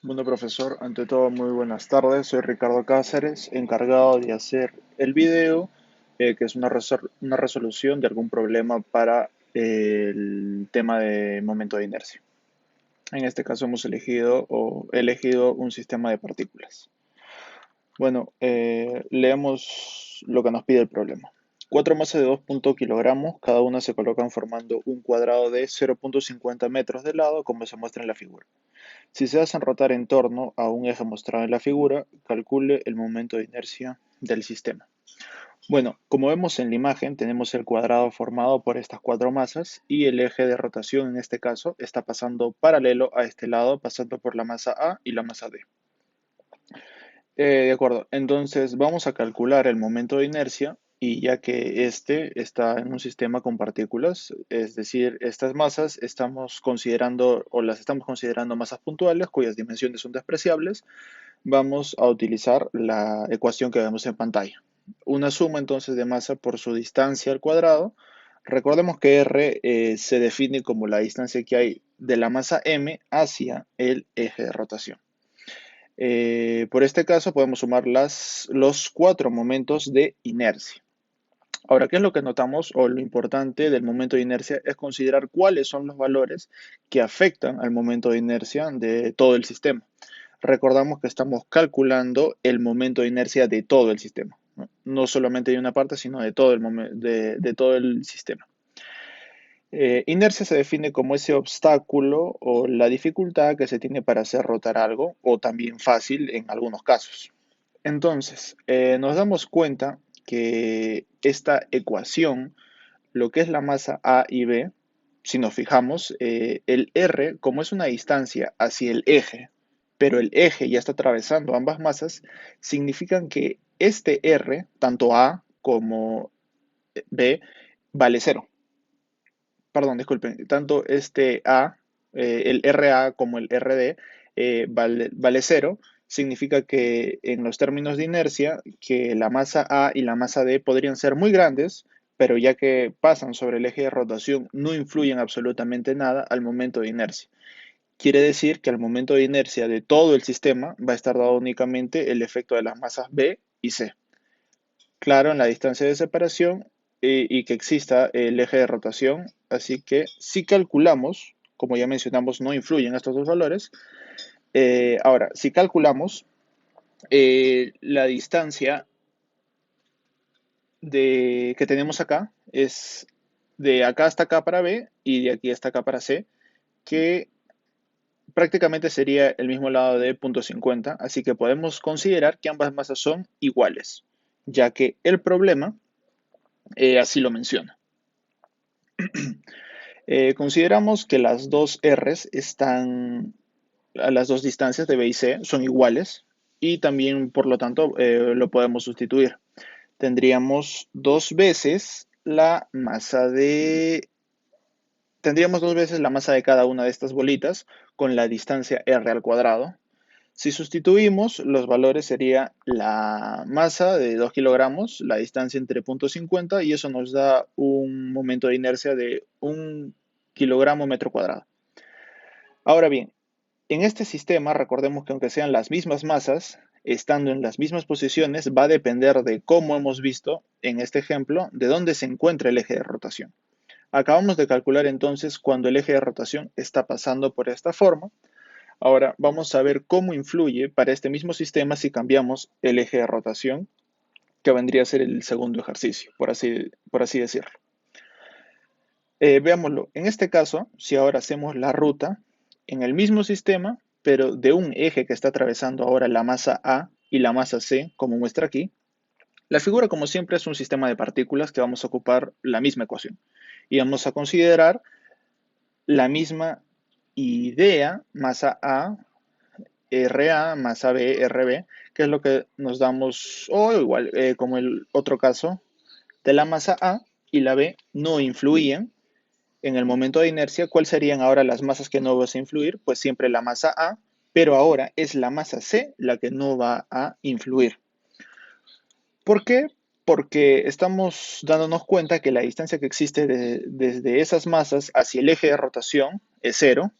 Bueno, profesor, ante todo, muy buenas tardes. Soy Ricardo Cáceres, encargado de hacer el video, que es una resolución de algún problema para el tema de momento de inercia. En este caso hemos elegido un sistema de partículas. Bueno, leemos lo que nos pide el problema. Cuatro masas de 2 kilogramos, cada una se colocan formando un cuadrado de 0,50 metros de lado, como se muestra en la figura. Si se hacen rotar en torno a un eje mostrado en la figura, calcule el momento de inercia del sistema. Bueno, como vemos en la imagen, tenemos el cuadrado formado por estas cuatro masas y el eje de rotación en este caso está pasando paralelo a este lado, pasando por la masa A y la masa D. De acuerdo, entonces vamos a calcular el momento de inercia y ya que este está en un sistema con partículas, es decir, estas masas estamos considerando o las estamos considerando masas puntuales cuyas dimensiones son despreciables, vamos a utilizar la ecuación que vemos en pantalla. Una suma entonces de masa por su distancia al cuadrado. Recordemos que R se define como la distancia que hay de la masa m hacia el eje de rotación. Por este caso podemos sumar los cuatro momentos de inercia. Ahora, ¿qué es lo que notamos o lo importante del momento de inercia? Es considerar cuáles son los valores que afectan al momento de inercia de todo el sistema. Recordamos que estamos calculando el momento de inercia de todo el sistema, no solamente de una parte, sino de todo de todo el sistema. Inercia se define como ese obstáculo o la dificultad que se tiene para hacer rotar algo, o también fácil en algunos casos. Entonces, nos damos cuenta que esta ecuación, lo que es la masa A y B, si nos fijamos, el R, como es una distancia hacia el eje, pero el eje ya está atravesando ambas masas, significan que este R, tanto A como B, vale cero. Perdón, disculpen, tanto este A, el RA como el RD, vale cero, significa que en los términos de inercia, que la masa A y la masa D podrían ser muy grandes, pero ya que pasan sobre el eje de rotación, no influyen absolutamente nada al momento de inercia. Quiere decir que al momento de inercia de todo el sistema va a estar dado únicamente el efecto de las masas B y C. Claro, en la distancia de separación y que exista el eje de rotación. Así que si calculamos, como ya mencionamos, no influyen estos dos valores. Ahora, si calculamos la distancia que tenemos acá, es de acá hasta acá para B y de aquí hasta acá para C, que prácticamente sería el mismo lado de punto 50. Así que podemos considerar que ambas masas son iguales, ya que el problema así lo menciona. Consideramos que las dos R's están a las dos distancias de B y C son iguales y también, por lo tanto, lo podemos sustituir. Tendríamos dos veces la masa de... Tendríamos dos veces la masa de cada una de estas bolitas con la distancia R al cuadrado. Si sustituimos, los valores sería la masa de 2 kilogramos, la distancia entre punto 50 y eso nos da un momento de inercia de 1 kilogramo metro cuadrado. Ahora bien, en este sistema recordemos que aunque sean las mismas masas, estando en las mismas posiciones, va a depender de cómo hemos visto en este ejemplo, de dónde se encuentra el eje de rotación. Acabamos de calcular entonces cuando el eje de rotación está pasando por esta forma. Ahora vamos a ver cómo influye para este mismo sistema si cambiamos el eje de rotación, que vendría a ser el segundo ejercicio, por así decirlo. Veámoslo. En este caso, si ahora hacemos la ruta en el mismo sistema, pero de un eje que está atravesando ahora la masa A y la masa C, como muestra aquí, la figura, como siempre, es un sistema de partículas que vamos a ocupar la misma ecuación. Y vamos a considerar la misma idea, masa A, RA, masa B, RB, que es lo que nos damos, o igual, como el otro caso, de la masa A y la B no influían en el momento de inercia. ¿Cuáles serían ahora las masas que no vas a influir? Pues siempre la masa A, pero ahora es la masa C la que no va a influir. ¿Por qué? Porque estamos dándonos cuenta que la distancia que existe desde esas masas hacia el eje de rotación es cero,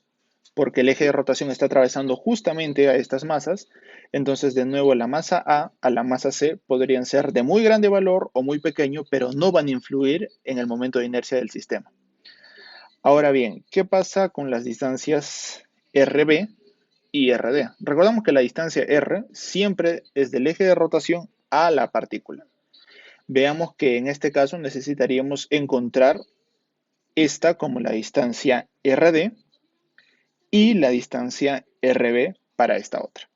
porque el eje de rotación está atravesando justamente a estas masas. Entonces, de nuevo, la masa A la masa C podrían ser de muy grande valor o muy pequeño, pero no van a influir en el momento de inercia del sistema. Ahora bien, ¿qué pasa con las distancias RB y RD? Recordamos que la distancia R siempre es del eje de rotación a la partícula. Veamos que en este caso necesitaríamos encontrar esta como la distancia RD y la distancia RB para esta otra.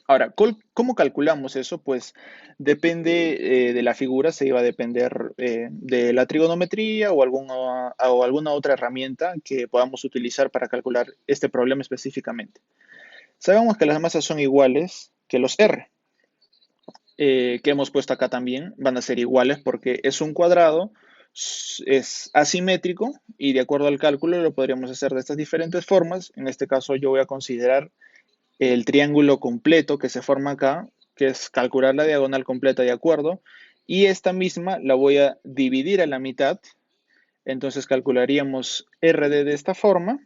Ahora, ¿cómo calculamos eso? Pues depende de la figura, se iba a depender de la trigonometría o alguna otra herramienta que podamos utilizar para calcular este problema específicamente. Sabemos que las masas son iguales que los R, que hemos puesto acá también, van a ser iguales porque es un cuadrado, es asimétrico y de acuerdo al cálculo lo podríamos hacer de estas diferentes formas. En este caso yo voy a considerar el triángulo completo que se forma acá, que es calcular la diagonal completa de acuerdo, y esta misma la voy a dividir a la mitad. Entonces calcularíamos RD de esta forma.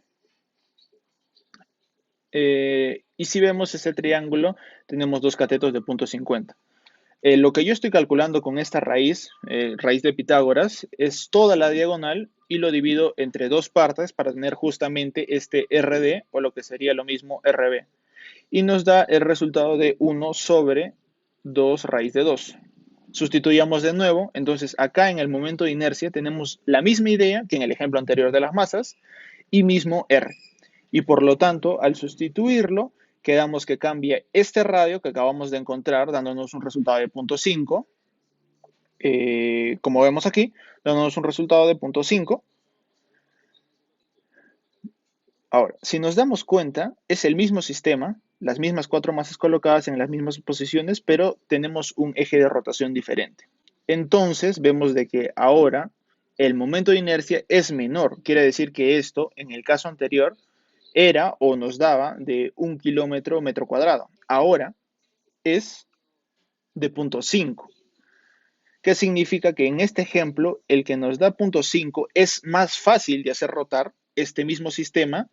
Y si vemos ese triángulo, tenemos dos catetos de punto 50. Lo que yo estoy calculando con esta raíz, raíz de Pitágoras, es toda la diagonal y lo divido entre dos partes para tener justamente este RD o lo que sería lo mismo RB. Y nos da el resultado de 1 sobre 2 raíz de 2. Sustituyamos de nuevo, entonces acá en el momento de inercia tenemos la misma idea que en el ejemplo anterior de las masas y mismo R. Y por lo tanto, al sustituirlo, quedamos que cambia este radio que acabamos de encontrar, dándonos un resultado de 0.5, como vemos aquí, dándonos un resultado de 0.5. Ahora, si nos damos cuenta, es el mismo sistema, las mismas cuatro masas colocadas en las mismas posiciones, pero tenemos un eje de rotación diferente. Entonces, vemos de que ahora el momento de inercia es menor. Quiere decir que esto, en el caso anterior, era o nos daba de 1 kilómetro metro cuadrado. Ahora es de 0.5. ¿Qué significa? Que en este ejemplo, el que nos da 0.5 es más fácil de hacer rotar este mismo sistema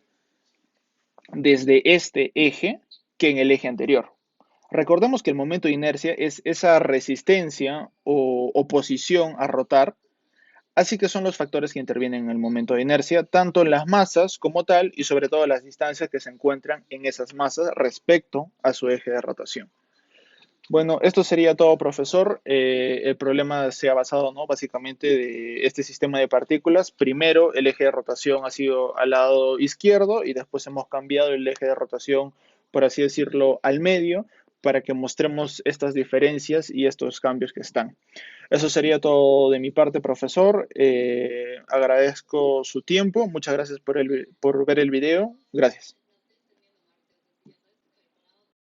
desde este eje que en el eje anterior. Recordemos que el momento de inercia es esa resistencia o oposición a rotar, así que son los factores que intervienen en el momento de inercia, tanto en las masas como tal y sobre todo las distancias que se encuentran en esas masas respecto a su eje de rotación. Bueno, esto sería todo, profesor. El problema se ha basado, ¿no? Básicamente de este sistema de partículas. Primero, el eje de rotación ha sido al lado izquierdo y después hemos cambiado el eje de rotación, por así decirlo, al medio para que mostremos estas diferencias y estos cambios que están. Eso sería todo de mi parte, profesor. Agradezco su tiempo. Muchas gracias por ver el video. Gracias.